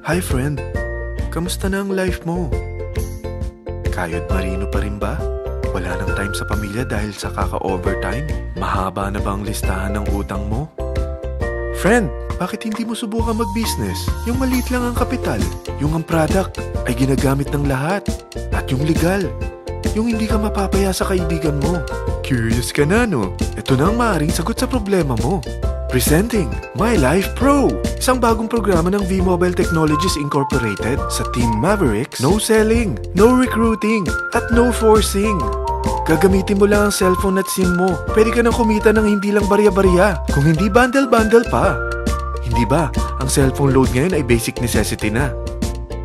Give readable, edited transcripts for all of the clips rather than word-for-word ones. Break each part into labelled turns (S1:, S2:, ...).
S1: Hi friend, kamusta na ang life mo? Kayod marino pa rin ba? Wala nang time sa pamilya dahil sa kaka-overtime? Mahaba na ba ang listahan ng utang mo? Friend, bakit hindi mo subukan mag-business? Yung maliit lang ang kapital, yung ang product ay ginagamit ng lahat, at yung legal, yung hindi ka mapapaya sa kaibigan mo. Curious ka na, no? Ito na ang maaaring sagot sa problema mo. Presenting My Life Pro, isang bagong programa ng V-Mobile Technologies Incorporated sa Team Mavericks. No selling, no recruiting, at no forcing. Gagamitin mo lang ang cellphone at SIM mo. Pwede ka nang kumita ng hindi lang barya-barya, kung hindi bundle-bundle pa. Hindi ba, ang cellphone load ngayon ay basic necessity na.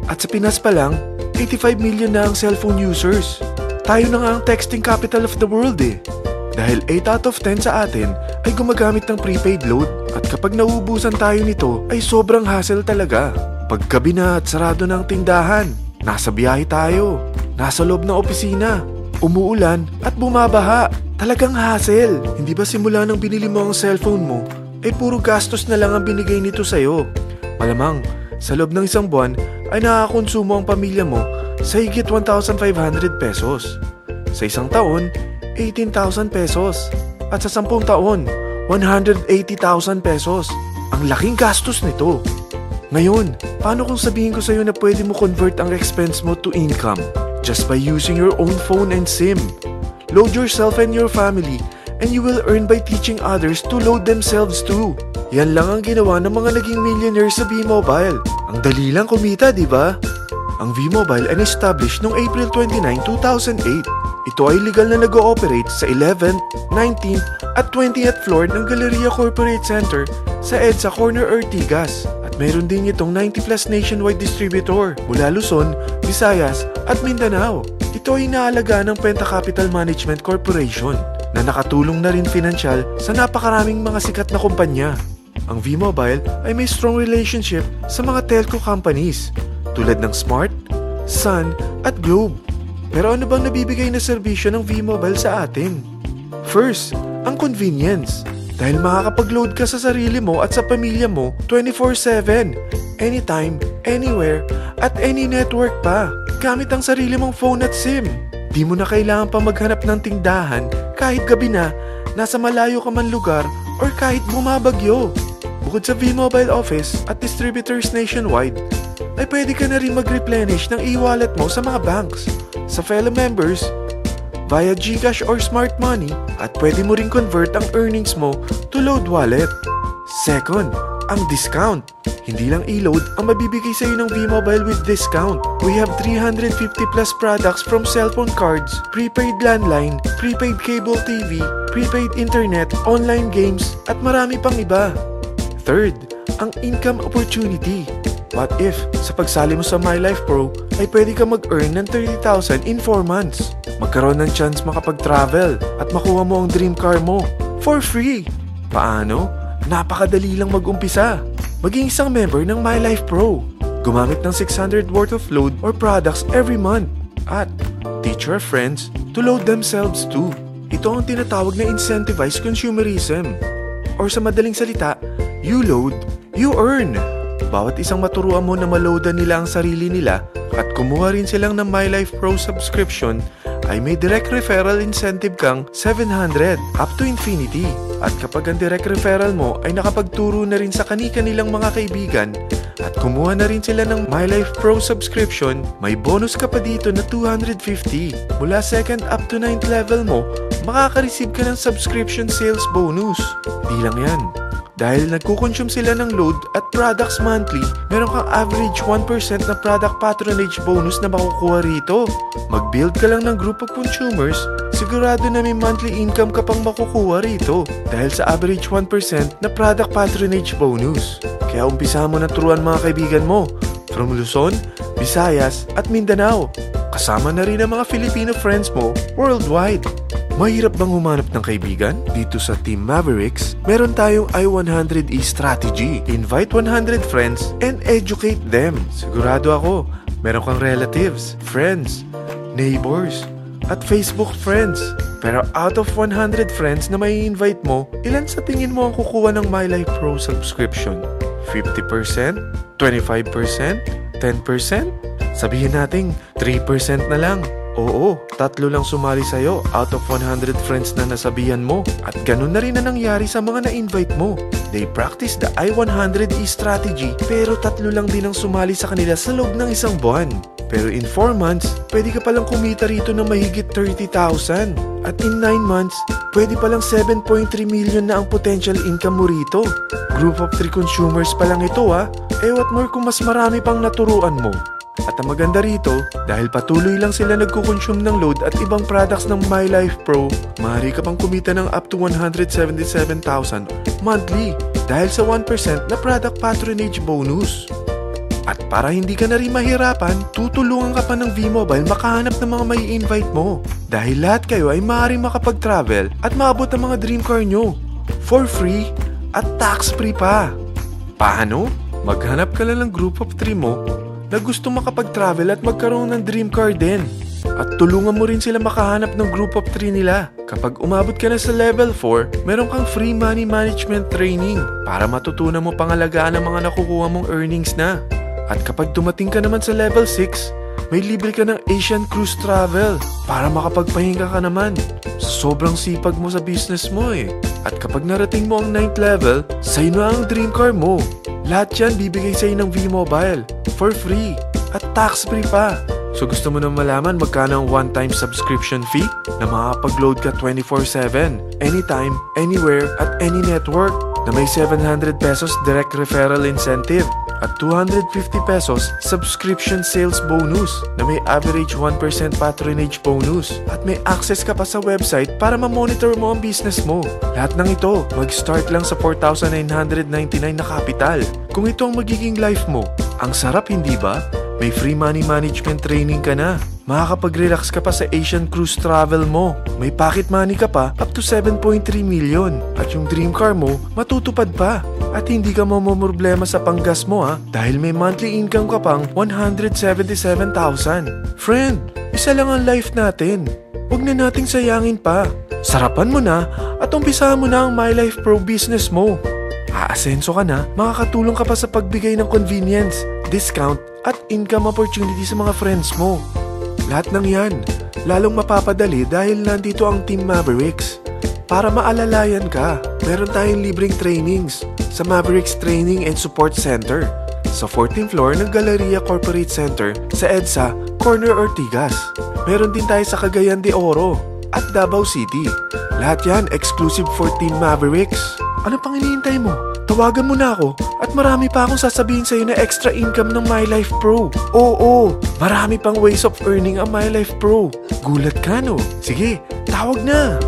S1: At sa Pinas pa lang, 85 million na ang cellphone users. Tayo na nga ang texting capital of the world eh. Dahil 8 out of 10 sa atin ay gumagamit ng prepaid load, at kapag nauubusan tayo nito ay sobrang hassle talaga. Paggabi na at sarado ng tindahan, nasa biyahe tayo, nasa loob ng opisina, umuulan at bumabaha. Talagang hassle. Hindi ba simula nang binili mo ang cellphone mo ay puro gastos na lang ang binigay nito sa'yo? Malamang sa loob ng isang buwan ay nakakakonsumo ang pamilya mo sa higit 1,500 pesos. Sa isang taon, 18,000 pesos. At sa 10 taon, 180,000 pesos. Ang laking gastos nito. Ngayon, paano kung sabihin ko sa'yo na pwede mo convert ang expense mo to income just by using your own phone and SIM? Load yourself and your family, and you will earn by teaching others to load themselves too. Yan lang ang ginawa ng mga naging millionaires sa V-Mobile. Ang dali lang kumita, di ba? Ang V-Mobile ay established noong April 29, 2008. Ito ay legal na nag-ooperate sa 11th, 19th at 20th floor ng Galleria Corporate Center sa EDSA Corner Ortigas. At meron din itong 90+ nationwide distributor mula Luzon, Visayas at Mindanao. Ito ay inaalagaan ng Penta Capital Management Corporation na nakatulong na rin pinansyal sa napakaraming mga sikat na kumpanya. Ang V-Mobile ay may strong relationship sa mga telco companies tulad ng Smart, Sun at Globe. Pero ano bang nabibigay na serbisyo ng V-Mobile sa atin? First, ang convenience. Dahil makakapag-load ka sa sarili mo at sa pamilya mo 24/7, anytime, anywhere, at any network pa. Gamit ang sarili mong phone at SIM. Di mo na kailangan pa maghanap ng tindahan kahit gabi na, nasa malayo ka man lugar, or kahit bumabagyo. Bukod sa V-Mobile office at distributors nationwide, ay pwede ka na rin mag-replenish ng e-wallet mo sa mga banks, sa fellow members, via GCash or Smart Money, at pwede mo rin convert ang earnings mo to load wallet. Second, ang discount. Hindi lang e-load ang mabibigay sa iyo ng V-Mobile with discount. We have 350+ products from cellphone cards, prepaid landline, prepaid cable TV, prepaid internet, online games, at marami pang iba. Third, ang income opportunity. What if, sa pagsali mo sa My Life Pro, ay pwede ka mag-earn ng 30,000 in 4 months? Magkaroon ng chance makapag-travel at makuha mo ang dream car mo for free. Paano? Napakadali lang mag-umpisa. Maging isang member ng My Life Pro. Gumamit ng 600 worth of load or products every month. At teach your friends to load themselves too. Ito ang tinatawag na incentivized consumerism. Or sa madaling salita, you load, you earn. Bawat isang maturuan mo na maloadan nila ang sarili nila at kumuha rin silang ng My Life Pro subscription, ay may direct referral incentive kang 700 up to infinity. At kapag ang direct referral mo ay nakapagturo na rin sa kani-kanilang mga kaibigan at kumuha na rin sila ng My Life Pro subscription, may bonus ka pa dito na 250. Mula 2nd up to 9th level mo, makaka-receive ka ng subscription sales bonus. Di lang yan. Dahil nagkukonsume sila ng load at products monthly, meron kang average 1% na product patronage bonus na makukuha rito. Mag-build ka lang ng group of consumers, sigurado na may monthly income ka pang makukuha rito dahil sa average 1% na product patronage bonus. Kaya umpisa mo na turuan mga kaibigan mo from Luzon, Visayas at Mindanao. Kasama na rin ang mga Filipino friends mo worldwide. Mahirap bang humanap ng kaibigan? Dito sa Team Mavericks, meron tayong I100E strategy. Invite 100 friends and educate them. Sigurado ako, meron kang relatives, friends, neighbors, at Facebook friends. Pero out of 100 friends na may invite mo, ilan sa tingin mo ang kukuha ng My Life Pro subscription? 50%? 25%? 10%? Sabihin natin 3% na lang. Oo, 3 lang sumali sa'yo out of 100 friends na nasabihan mo. At ganun na rin na nangyari sa mga na-invite mo. They practice the I-100E strategy pero 3 lang din ang sumali sa kanila sa loob ng isang buwan. Pero in 4 months, pwede ka palang kumita rito ng mahigit 30,000. At in 9 months, pwede palang 7.3 million na ang potential income mo rito. Group of 3 consumers pa lang ito ha. What more kung mas marami pang naturuan mo. At ang maganda rito, dahil patuloy lang sila nagkukonsume ng load at ibang products ng MyLife Pro, maaari ka pang kumita ng up to 177,000 monthly dahil sa 1% na product patronage bonus. At para hindi ka na rin mahirapan, tutulungan ka pa ng V-Mobile makahanap ng mga may invite mo. Dahil lahat kayo ay maaaring makapag-travel at maabot ang mga dream car nyo for free at tax-free pa. Paano? Maghanap ka lang ng group of 3 mo na gusto makapag-travel at magkaroon ng dream car din. At tulungan mo rin sila makahanap ng group of 3 nila. Kapag umabot ka na sa level 4, meron kang free money management training para matutunan mo pangalagaan ang mga nakukuha mong earnings na. At kapag dumating ka naman sa level 6, may libre ka ng Asian Cruise Travel para makapagpahinga ka naman. Sobrang sipag mo sa business mo eh. At kapag narating mo ang 9th level, sa'yo na ang dream car mo. Lahat yan bibigay sa'yo ng V-Mobile for free at tax-free pa. So gusto mo na malaman magkano ang one-time subscription fee na makakapag-load ka 24/7, anytime, anywhere, at any network na may 700 pesos direct referral incentive at 250 pesos subscription sales bonus na may average 1% patronage bonus at may access ka pa sa website para ma-monitor mo ang business mo. Lahat ng ito mag-start lang sa 4,999 na capital. Kung ito ang magiging life mo, ang sarap hindi ba? May free money management training ka na. Makakapag-relax ka pa sa Asian Cruise Travel mo. May pocket money ka pa up to 7.3 million. At yung dream car mo, matutupad pa. At hindi ka mamomroblema sa panggas mo ha, dahil may monthly income ka pang 177,000. Friend, isa lang ang life natin. Huwag na nating sayangin pa. Sarapan mo na at umpisahan mo na ang MyLife Pro business mo. Aasenso ka na, makakatulong ka pa sa pagbigay ng convenience, discount, at income opportunity sa mga friends mo. Lahat ng yan, lalong mapapadali dahil nandito ang Team Mavericks. Para maalalayan ka, meron tayong libreng trainings sa Mavericks Training and Support Center sa 14th floor ng Galleria Corporate Center sa EDSA, Corner Ortigas. Meron din tayo sa Cagayan de Oro at Davao City. Lahat yan exclusive for Team Mavericks. Ano pang hinihintay mo? Tawagan mo na ako at marami pa akong sasabihin sa'yo na extra income ng MyLife Pro. Oo, marami pang ways of earning ang MyLife Pro. Gulat ka no? Sige, tawag na!